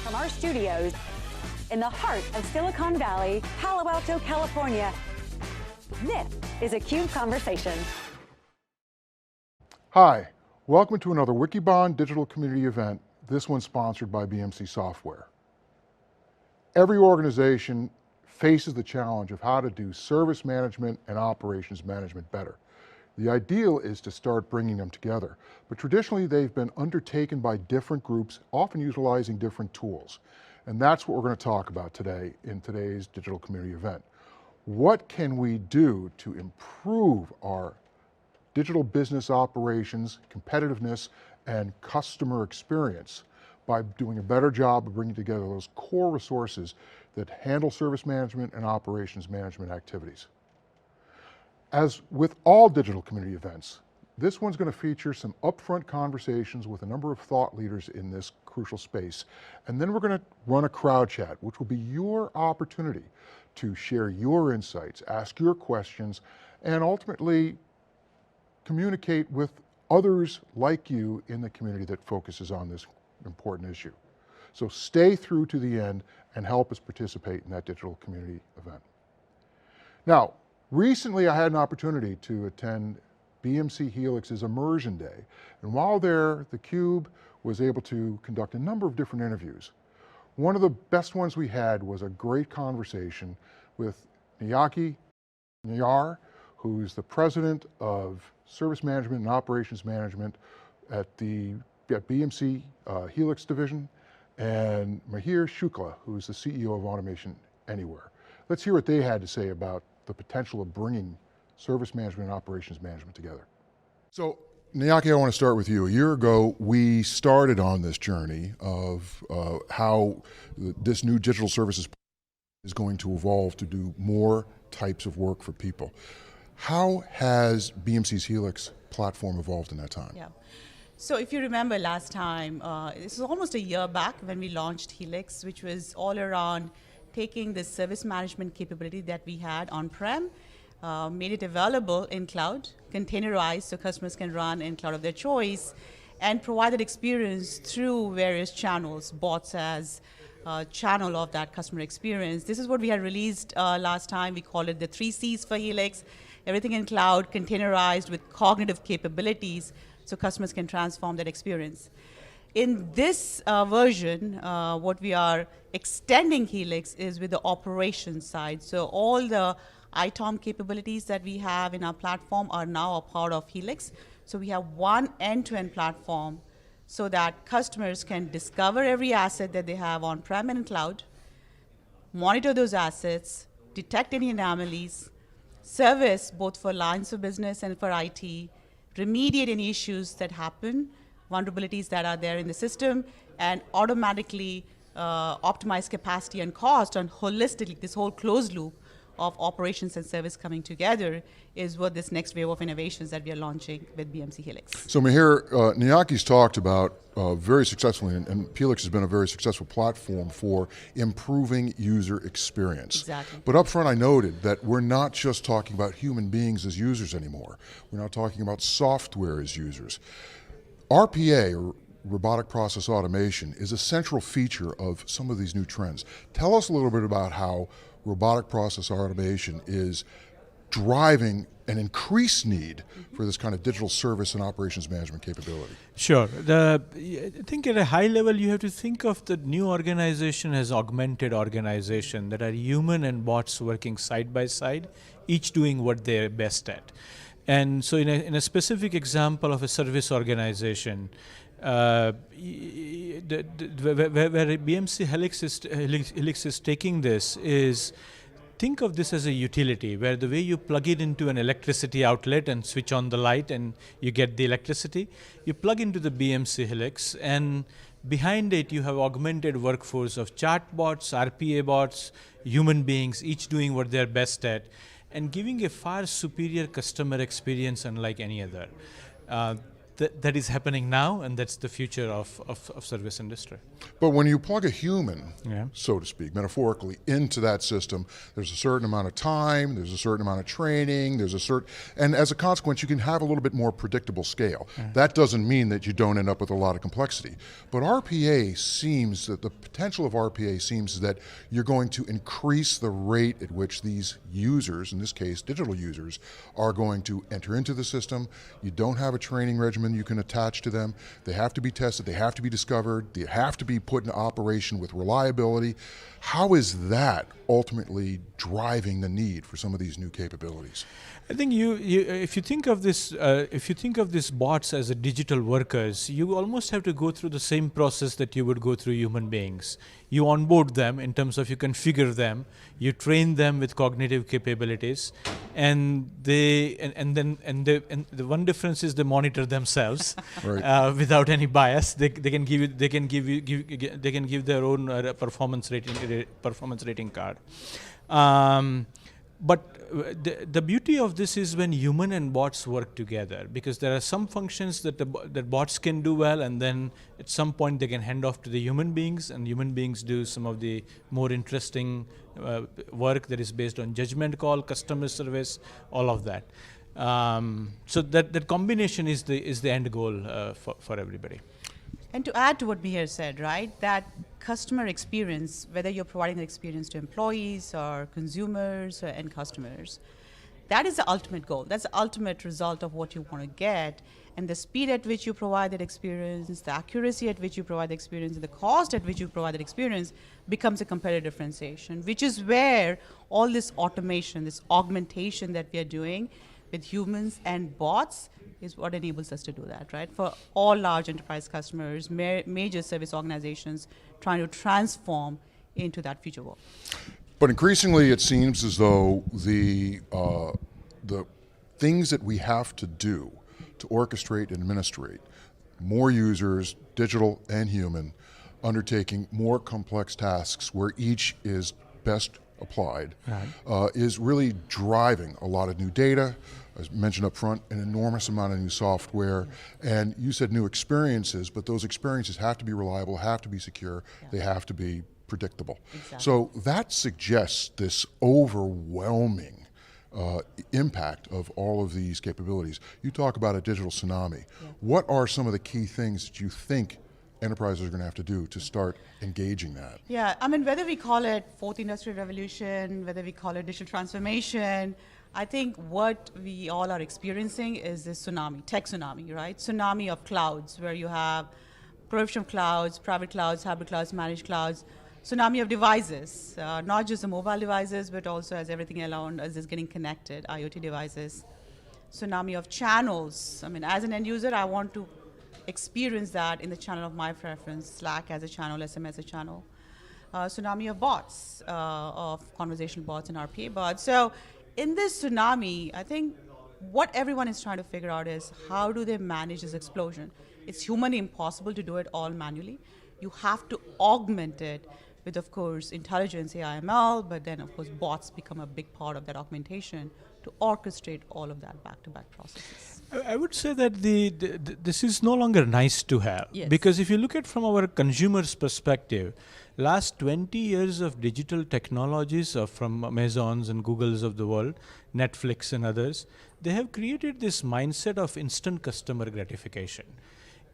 From our studios in the heart of Silicon Valley, Palo Alto, California, this is a CUBE Conversation. Hi, welcome to another Wikibon digital community event, this one sponsored by BMC Software. Every organization faces the challenge of how to do service management and operations management better. The ideal is to start bringing them together, but traditionally they've been undertaken by different groups, often utilizing different tools. And that's what we're going to talk about today in today's digital community event. What can we do to improve our digital business operations, competitiveness, and customer experience by doing a better job of bringing together those core resources that handle service management and operations management activities. As with all digital community events, this one's going to feature some upfront conversations with a number of thought leaders in this crucial space. And then we're going to run a crowd chat, which will be your opportunity to share your insights, ask your questions, and ultimately communicate with others like you in the community that focuses on this important issue. So stay through to the end and help us participate in that digital community event. Now, recently I had an opportunity to attend BMC Helix's Immersion Day, and while there, theCUBE was able to conduct a number of different interviews. One of the best ones we had was a great conversation with Nayaki Nayar, who's the president of Service Management and Operations Management at BMC Helix Division, and Mahir Shukla, who's the CEO of Automation Anywhere. Let's hear what they had to say about the potential of bringing service management and operations management together. So, Nayaki, I want to start with you. A year ago, we started on this journey of how this new digital services is going to evolve to do more types of work for people. How has BMC's Helix platform evolved in that time? Yeah. So if you remember last time, this was almost a year back when we launched Helix, which was all around taking the service management capability that we had on-prem, made it available in cloud, containerized so customers can run in cloud of their choice, and provide that experience through various channels, bots as a channel of that customer experience. This is what we had released last time. We call it the 3 Cs for Helix. Everything in cloud, containerized with cognitive capabilities so customers can transform that experience. In this version, what we are extending Helix is with the operations side. So all the ITOM capabilities that we have in our platform are now a part of Helix. So we have one end-to-end platform so that customers can discover every asset that they have on-prem and in cloud, monitor those assets, detect any anomalies, service both for lines of business and for IT, remediate any issues that happen, vulnerabilities that are there in the system, and automatically optimize capacity and cost, and holistically, this whole closed loop of operations and service coming together is what this next wave of innovations that we are launching with BMC Helix. So Mahir, Nayaki's talked about very successfully, and Helix has been a very successful platform for improving user experience. Exactly. But up front I noted that we're not just talking about human beings as users anymore. We're not talking about software as users. RPA, or Robotic Process Automation, is a central feature of some of these new trends. Tell us a little bit about how robotic process automation is driving an increased need for this kind of digital service and operations management capability. Sure. I think at a high level you have to think of the new organization as augmented organization that are human and bots working side by side, each doing what they're best at. And so in a specific example of a service organization, where BMC Helix is taking this is, think of this as a utility where the way you plug it into an electricity outlet and switch on the light and you get the electricity, you plug into the BMC Helix, and behind it you have augmented workforce of chatbots, RPA bots, human beings, each doing what they're best at, and giving a far superior customer experience unlike any other. that is happening now, and that's the future of service industry. But when you plug a human, Yeah. so to speak, metaphorically, into that system, there's a certain amount of time, there's a certain amount of training, and as a consequence, you can have a little bit more predictable scale. That doesn't mean that you don't end up with a lot of complexity. But RPA seems that the potential of RPA seems that you're going to increase the rate at which these users, in this case digital users, are going to enter into the system. You don't have a training regimen you can attach to them. They have to be tested, they have to be discovered, they have to be put into operation with reliability. How is that ultimately driving the need for some of these new capabilities? I think if you think of these bots as a digital workers, you almost have to go through the same process that you would go through human beings. You onboard them in terms of you configure them, you train them with cognitive capabilities, and the one difference is they monitor themselves Right. without any bias. They can give their own performance rating card. But the beauty of this is when human and bots work together, because there are some functions that that bots can do well, and then at some point they can hand off to the human beings, and human beings do some of the more interesting work that is based on judgment call, customer service, all of that. So that combination is the end goal for everybody. And to add to what Mihir said, right, that customer experience, whether you're providing the experience to employees or consumers or end customers, that is the ultimate goal. That's the ultimate result of what you want to get. And the speed at which you provide that experience, the accuracy at which you provide the experience, and the cost at which you provide that experience becomes a competitive differentiation, which is where all this automation, this augmentation that we are doing with humans and bots is what enables us to do that, right? For all large enterprise customers, major service organizations trying to transform into that future world. But increasingly it seems as though the things that we have to do to orchestrate and administrate more users, digital and human, undertaking more complex tasks where each is best applied, is really driving a lot of new data, as mentioned up front, an enormous amount of new software, and you said new experiences, but those experiences have to be reliable, have to be secure, they have to be predictable. Exactly. So that suggests this overwhelming impact of all of these capabilities. You talk about a digital tsunami. What are some of the key things that you think enterprises are going to have to do to start engaging that? Yeah, I mean, whether we call it fourth industrial revolution, whether we call it digital transformation, I think what we all are experiencing is this tsunami, tech tsunami, right? Tsunami of clouds, where you have proliferation of clouds, private clouds, hybrid clouds, managed clouds, tsunami of devices, not just the mobile devices, but also as everything around us is getting connected, IoT devices. Tsunami of channels. I mean, as an end user, I want to experience that in the channel of my preference, Slack as a channel, SMS as a channel. Tsunami of bots, of conversational bots and RPA bots. So in this tsunami, I think what everyone is trying to figure out is how do they manage this explosion? It's humanly impossible to do it all manually. You have to augment it with, of course, intelligence, AI, ML, but then, of course, bots become a big part of that augmentation to orchestrate all of that back-to-back processes. I would say that this is no longer nice to have. Yes. Because if you look at from our consumer's perspective, last 20 years of digital technologies from Amazons and Googles of the world, Netflix and others, they have created this mindset of instant customer gratification.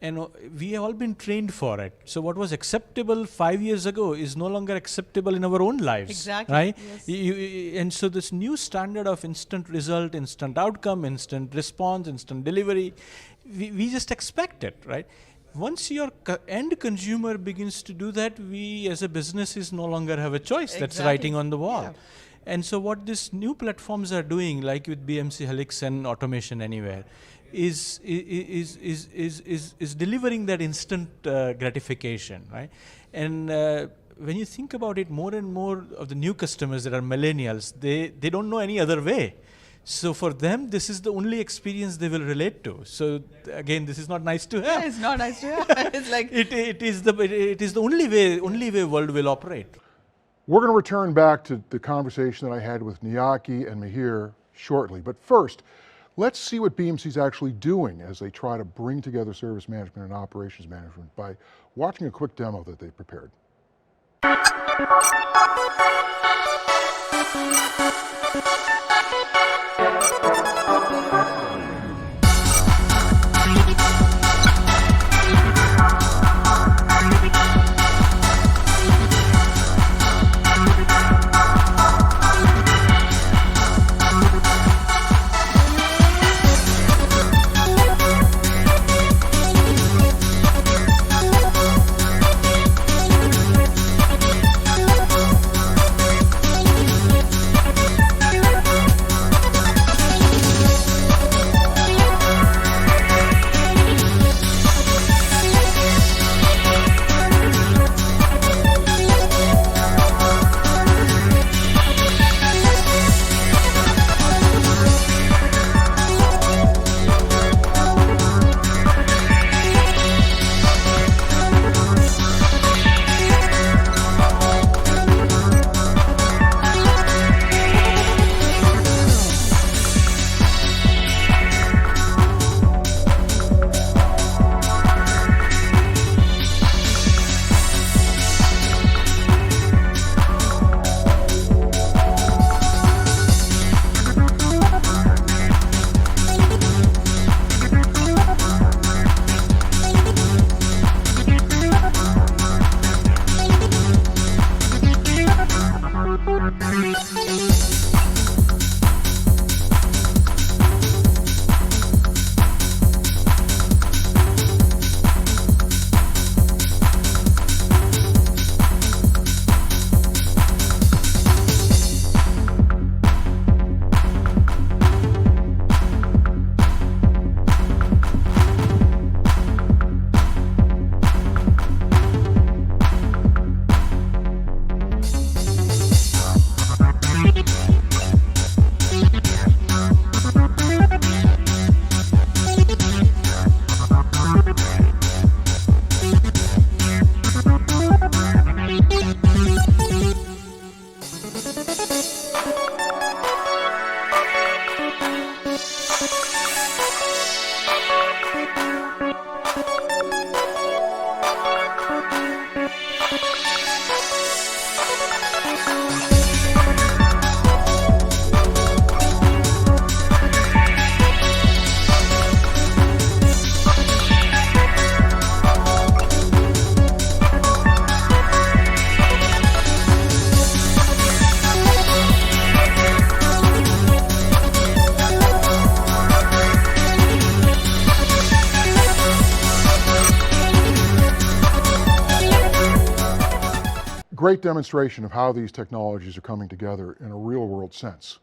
And we have all been trained for it. So what was acceptable 5 years ago is no longer acceptable in our own lives. Exactly. Right? Yes. And so this new standard of instant result, instant outcome, instant response, instant delivery, we just expect it, right? Once your end consumer begins to do that, we as a business no longer have a choice. That's Exactly. writing on the wall. Yeah. And so what these new platforms are doing, like with BMC Helix and Automation Anywhere, is delivering that instant gratification, right? And when you think about it, more and more of the new customers that are millennials, they don't know any other way. So for them, this is the only experience they will relate to. So again, this is not nice to have. It's not nice to have. It's like It is the only way world will operate. We're going to return back to the conversation that I had with Niyaki and Mihir shortly, but first, Let's see what BMC is actually doing as they try to bring together service management and operations management by watching a quick demo that they prepared. Great demonstration of how these technologies are coming together in a real world sense.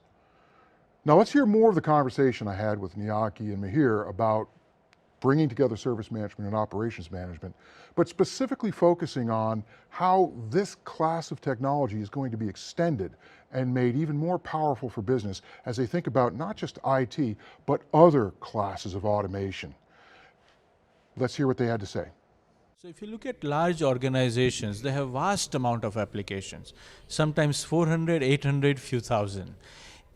Now let's hear more of the conversation I had with Nyaki and Mihir about bringing together service management and operations management, but specifically focusing on how this class of technology is going to be extended and made even more powerful for business as they think about not just IT, but other classes of automation. Let's hear what they had to say. So if you look at large organizations, they have vast amount of applications, sometimes 400, 800, few thousand.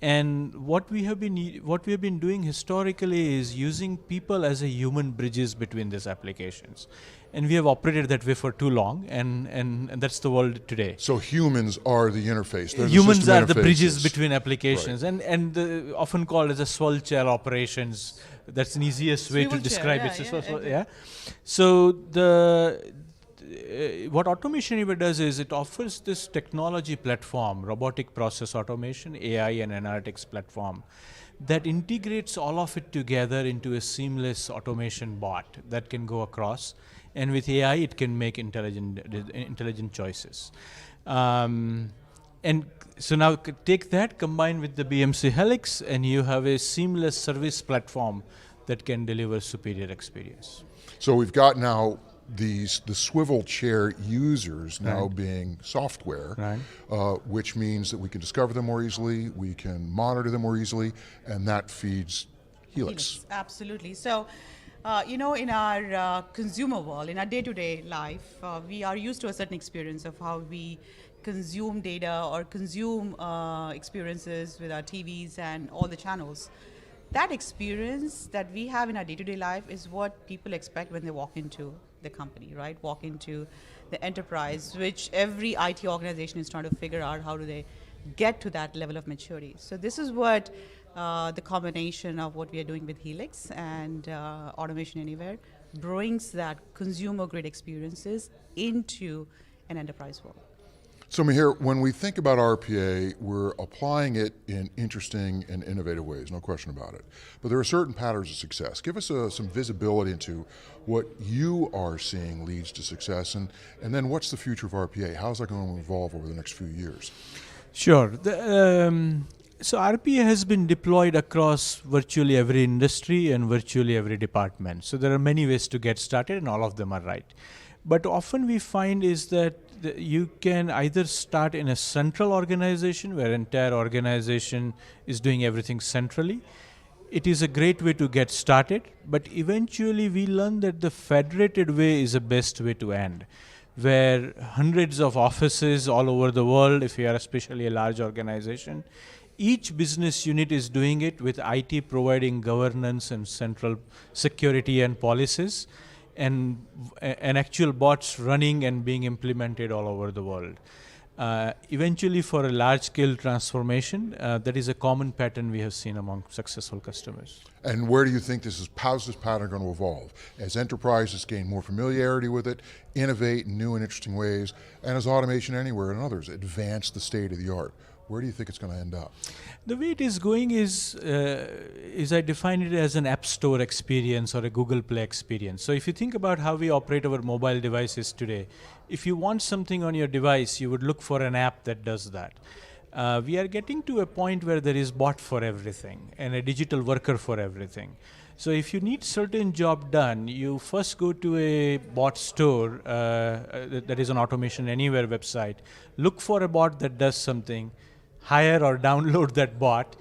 And what we have been doing historically is using people as a human bridges between these applications. And we have operated that way for too long, and that's the world today. So humans are the interface. Humans are the bridges between applications, right. and often called as a swirl chair operations. That's an easiest way to describe it. So what Automation Anywhere does is it offers this technology platform, robotic process automation, AI and analytics platform, that integrates all of it together into a seamless automation bot that can go across. And with AI, it can make intelligent choices. And so now take that, combine with the BMC Helix, and you have a seamless service platform that can deliver superior experience. So we've got now the swivel chair users now being software, which means that we can discover them more easily, we can monitor them more easily, and that feeds Helix. Absolutely. So, in our consumer world, in our day-to-day life, we are used to a certain experience of how we consume data or consume experiences with our TVs and all the channels. that experience that we have in our day-to-day life is what people expect when they walk into the company, right? Walk into the enterprise, which every IT organization is trying to figure out how do they get to that level of maturity. So this is what the combination of what we are doing with Helix and Automation Anywhere brings that consumer-grade experiences into an enterprise world. So Mihir, when we think about RPA, we're applying it in interesting and innovative ways, no question about it. But there are certain patterns of success. Give us some visibility into what you are seeing leads to success, and then what's the future of RPA? How's that going to evolve over the next few years? Sure. So RPA has been deployed across virtually every industry and virtually every department. So there are many ways to get started, and all of them are right. But often we find is that you can either start in a central organization where entire organization is doing everything centrally. It is a great way to get started, but eventually we learn that the federated way is the best way to end, where hundreds of offices all over the world, if you are especially a large organization, each business unit is doing it with IT providing governance and central security and policies, and actual bots running and being implemented all over the world. Eventually, for a large-scale transformation, that is a common pattern we have seen among successful customers. And where do you think how's this pattern going to evolve? As enterprises gain more familiarity with it, innovate in new and interesting ways, and as Automation Anywhere and others advance the state of the art, where do you think it's going to end up? The way it is going is I define it as an App Store experience or a Google Play experience. So if you think about how we operate our mobile devices today, if you want something on your device, you would look for an app that does that. We are getting to a point where there is bot for everything and a digital worker for everything. So if you need certain job done, you first go to a bot store that is an Automation Anywhere website, look for a bot that does something, hire or download that bot,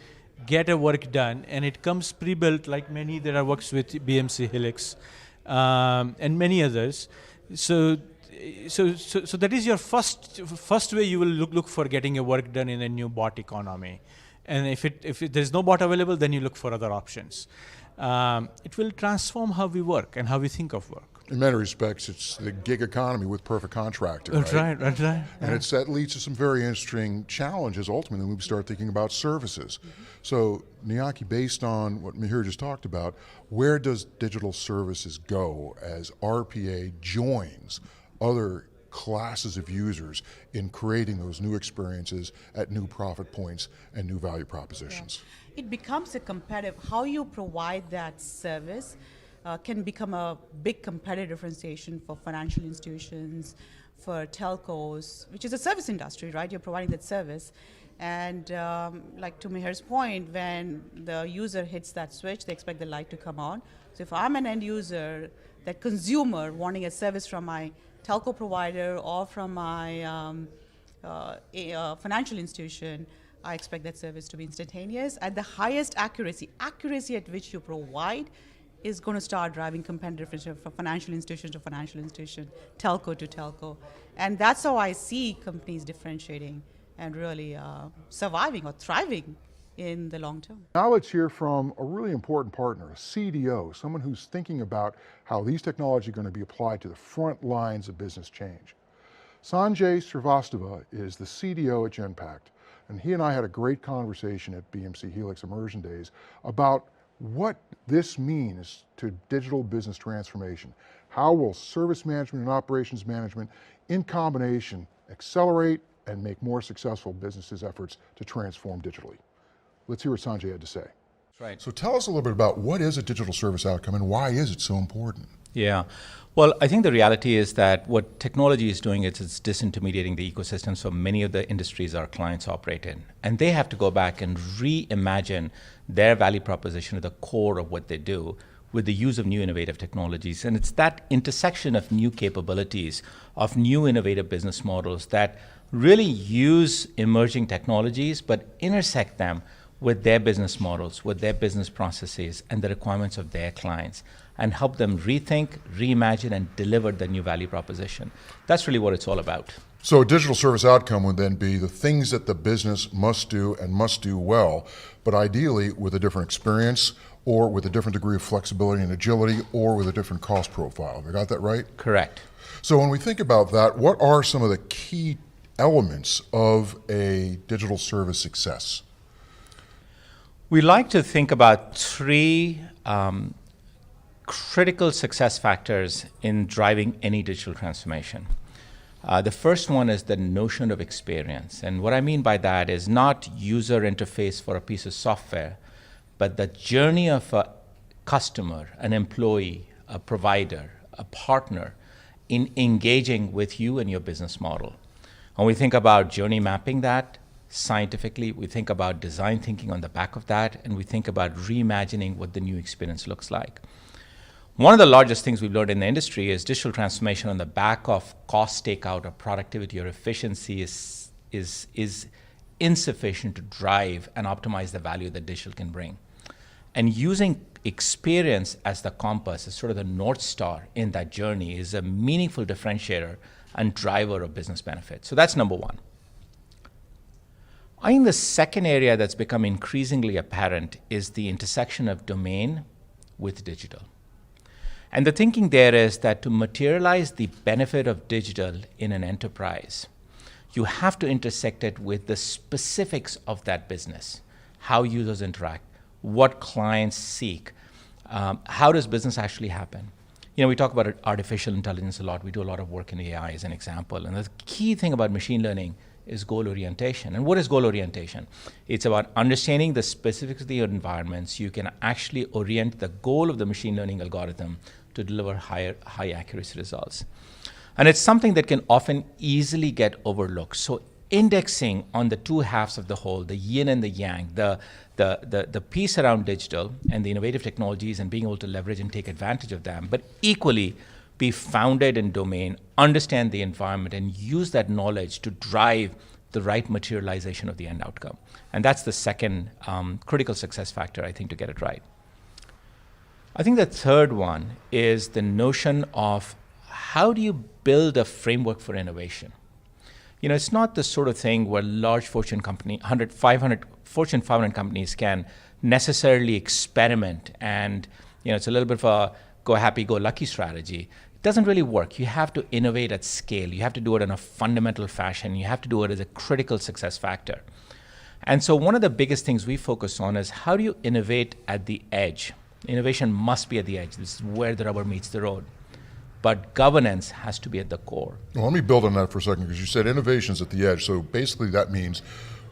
get a work done, and it comes pre-built like many that are works with BMC Helix and many others. So that is your first way you will look for getting a work done in a new bot economy. And if there's no bot available, then you look for other options. It will transform how we work and how we think of work. In many respects, it's the gig economy with perfect contracting, That's right. That's right. And that leads to some very interesting challenges ultimately when we start thinking about services. So, Niyaki, based on what Mihir just talked about, where does digital services go as RPA joins other classes of users in creating those new experiences at new profit points and new value propositions? Yeah. It becomes a competitive, how you provide that service can become a big competitive differentiation for financial institutions, for telcos, which is a service industry, right? You're providing that service. And like to Mihir's point, when the user hits that switch, they expect the light to come on. So if I'm an end user, that consumer wanting a service from my telco provider or from my financial institution, I expect that service to be instantaneous at the highest accuracy. Accuracy at which you provide is going to start driving competitive differentiation from financial institution to financial institution, telco to telco. And that's how I see companies differentiating and really surviving or thriving in the long term. Now let's hear from a really important partner, a CDO, someone who's thinking about how these technologies are going to be applied to the front lines of business change. Sanjay Srivastava is the CDO at Genpact, and he and I had a great conversation at BMC Helix Immersion Days about what this means to digital business transformation. How will service management and operations management in combination accelerate and make more successful businesses' efforts to transform digitally? Let's hear what Sanjay had to say. Right. So tell us a little bit about what is a digital service outcome and why is it so important? Yeah. Well, I think the reality is that what technology is doing is it's disintermediating the ecosystem so many of the industries our clients operate in. And they have to go back and reimagine their value proposition at the core of what they do with the use of new innovative technologies. And it's that intersection of new capabilities, of new innovative business models that really use emerging technologies but intersect them with their business models, with their business processes, and the requirements of their clients. and help them rethink, reimagine, and deliver the new value proposition. That's really what it's all about. So a digital service outcome would then be the things that the business must do and must do well, but ideally with a different experience or with a different degree of flexibility and agility or with a different cost profile. Have I got that right? Correct. So when we think about that, what are some of the key elements of a digital service success? We like to think about three critical success factors in driving any digital transformation. The first one is the notion of experience. And what I mean by that is not user interface for a piece of software, but the journey of a customer, an employee, a provider, a partner in engaging with you and your business model. When we think about journey mapping that scientifically, we think about design thinking on the back of that, and we think about reimagining what the new experience looks like. One of the largest things we've learned in the industry is digital transformation on the back of cost takeout or productivity or efficiency is insufficient to drive and optimize the value that digital can bring. And using experience as the compass, as sort of the North Star in that journey, is a meaningful differentiator and driver of business benefit. So that's number one. I think the second area that's become increasingly apparent is the intersection of domain with digital. And the thinking there is that to materialize the benefit of digital in an enterprise, you have to intersect it with the specifics of that business, how users interact, what clients seek, how does business actually happen. You know, we talk about artificial intelligence a lot. We do a lot of work in AI as an example. And the key thing about machine learning is goal orientation. And what is goal orientation? It's about understanding the specifics of the environment so you can actually orient the goal of the machine learning algorithm to deliver high accuracy results. And it's something that can often easily get overlooked. So indexing on the two halves of the whole, the yin and the yang, the piece around digital and the innovative technologies and being able to leverage and take advantage of them, but equally be founded in domain, understand the environment, and use that knowledge to drive the right materialization of the end outcome. And that's the second critical success factor, I think, to get it right. I think the third one is the notion of how do you build a framework for innovation? You know, it's not the sort of thing where large Fortune 500 companies can necessarily experiment and, you know, it's a little bit of a go happy, go lucky strategy. It doesn't really work. You have to innovate at scale. You have to do it in a fundamental fashion. You have to do it as a critical success factor. And so one of the biggest things we focus on is how do you innovate at the edge? Innovation must be at the edge. This is where the rubber meets the road. But governance has to be at the core. Well, let me build on that for a second, because you said innovation's at the edge. So basically that means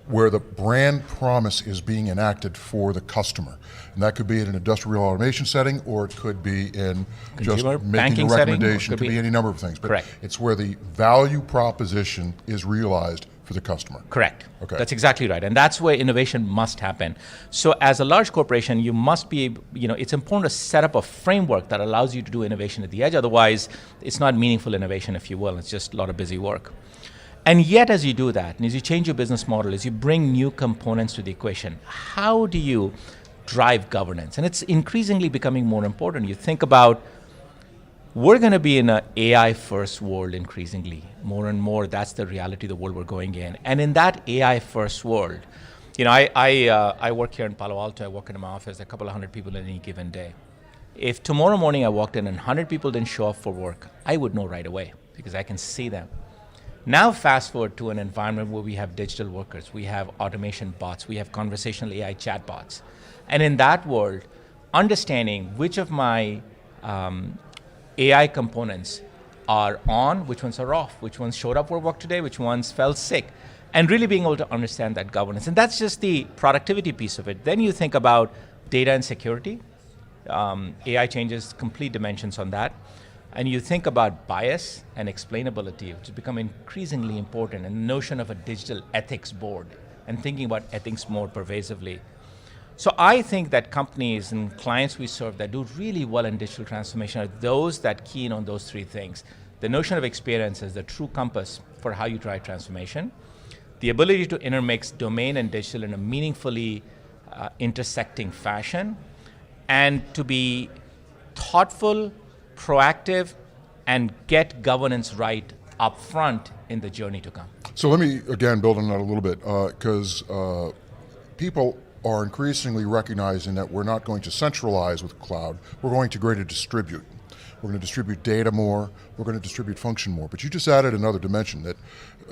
where the brand promise is being enacted for the customer. And that could be in an industrial automation setting, or it could be in consumer just making a recommendation. It could be any number of things. But correct. It's where the value proposition is realized for the customer. Correct. Okay. That's exactly right. And that's where innovation must happen. So as a large corporation, you must be, you know, it's important to set up a framework that allows you to do innovation at the edge. Otherwise, it's not meaningful innovation, if you will. It's just a lot of busy work. And yet, as you do that, and as you change your business model, as you bring new components to the equation, how do you drive governance? And it's increasingly becoming more important. You think about, we're going to be in an AI-first world increasingly. More and more, that's the reality of the world we're going in. And in that AI-first world, you know, I work here in Palo Alto. I work in my office, a couple of hundred people in any given day. If tomorrow morning I walked in and 100 people didn't show up for work, I would know right away because I can see them. Now fast forward to an environment where we have digital workers, we have automation bots, we have conversational AI chatbots. And in that world, understanding which of my AI components are on, which ones are off, which ones showed up for work today, which ones fell sick, and really being able to understand that governance. And that's just the productivity piece of it. Then you think about data and security. AI changes complete dimensions on that. And you think about bias and explainability, which has become increasingly important, and the notion of a digital ethics board and thinking about ethics more pervasively. So I think that companies and clients we serve that do really well in digital transformation are those that key in on those three things. The notion of experience is the true compass for how you drive transformation. The ability to intermix domain and digital in a meaningfully intersecting fashion, and to be thoughtful, proactive, and get governance right up front in the journey to come. So let me, again, build on that a little bit, because people are increasingly recognizing that we're not going to centralize with cloud, we're going to greatly distribute. We're going to distribute data more, we're going to distribute function more. But you just added another dimension that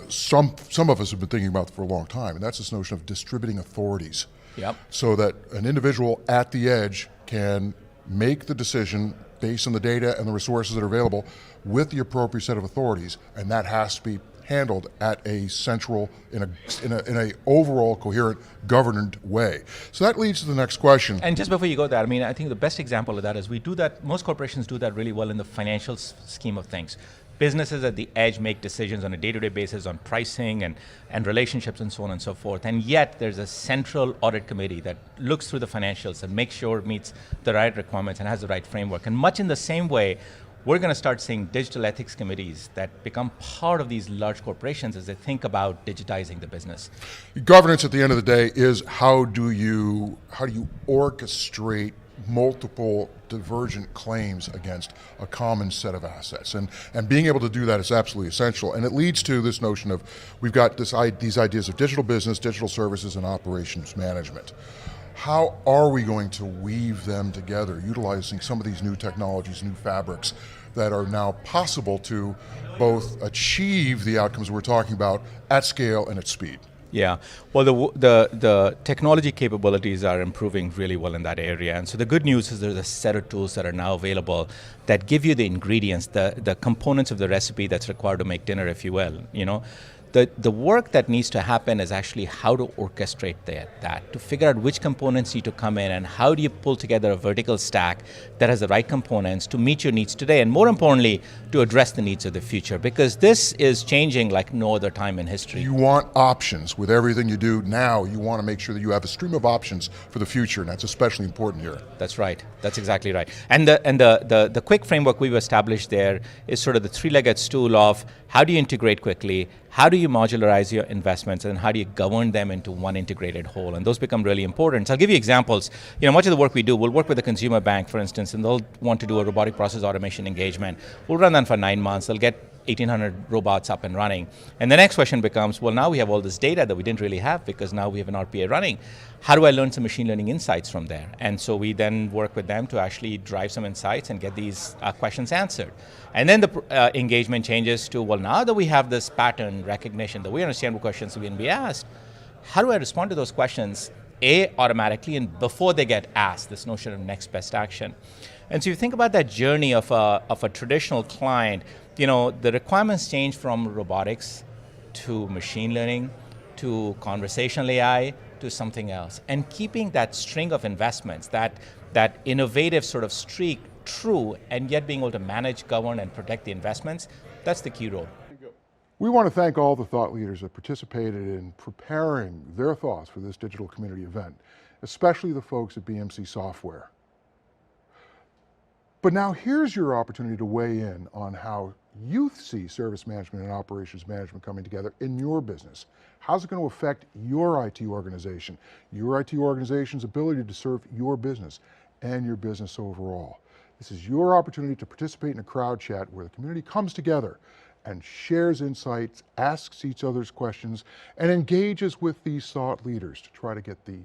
some of us have been thinking about for a long time, and that's this notion of distributing authorities. Yep. So that an individual at the edge can make the decision based on the data and the resources that are available with the appropriate set of authorities, and that has to be handled at a central, in a overall coherent, governed way. So that leads to the next question. And just before you go there, I mean, I think the best example of that is we do that, most corporations do that really well in the financial scheme of things. Businesses at the edge make decisions on a day-to-day basis on pricing and relationships and so on and so forth. And yet there's a central audit committee that looks through the financials and makes sure it meets the right requirements and has the right framework. And much in the same way, we're going to start seeing digital ethics committees that become part of these large corporations as they think about digitizing the business. Governance at the end of the day is how do you orchestrate multiple divergent claims against a common set of assets. And being able to do that is absolutely essential. And it leads to this notion of, we've got these ideas of digital business, digital services, and operations management. How are we going to weave them together, utilizing some of these new technologies, new fabrics that are now possible to both achieve the outcomes we're talking about at scale and at speed? Yeah, well, the technology capabilities are improving really well in that area. And so the good news is there's a set of tools that are now available that give you the ingredients, the components of the recipe that's required to make dinner, if you will, you know. The work that needs to happen is actually how to orchestrate that, to figure out which components need to come in and how do you pull together a vertical stack that has the right components to meet your needs today, and more importantly, to address the needs of the future, because this is changing like no other time in history. You want options with everything you do now. You want to make sure that you have a stream of options for the future, and that's especially important here. That's right. That's exactly right. And the quick framework we've established there is sort of the three-legged stool of how do you integrate quickly, how do you modularize your investments, and how do you govern them into one integrated whole? And those become really important. So I'll give you examples. You know, much of the work we do, we'll work with a consumer bank, for instance, and they'll want to do a robotic process automation engagement. We'll run that for 9 months. They'll get 1,800 robots up and running. And the next question becomes, well, now we have all this data that we didn't really have because now we have an RPA running. How do I learn some machine learning insights from there? And so we then work with them to actually drive some insights and get these questions answered. And then the engagement changes to, well, now that we have this pattern recognition, that we understand what questions are going to be asked, how do I respond to those questions, automatically and before they get asked, this notion of next best action. And so you think about that journey of a traditional client, you know, the requirements change from robotics to machine learning to conversational AI to something else. And keeping that string of investments, that innovative sort of streak true, and yet being able to manage, govern, and protect the investments, that's the key role. We want to thank all the thought leaders that participated in preparing their thoughts for this digital community event, especially the folks at BMC Software. But now here's your opportunity to weigh in on how you see service management and operations management coming together in your business. How's it going to affect your IT organization, your IT organization's ability to serve your business and your business overall? This is your opportunity to participate in a crowd chat where the community comes together and shares insights, asks each other's questions, and engages with these thought leaders to try to get the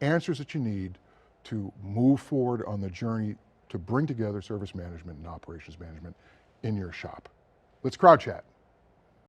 answers that you need to move forward on the journey to bring together service management and operations management in your shop. Let's crowd chat.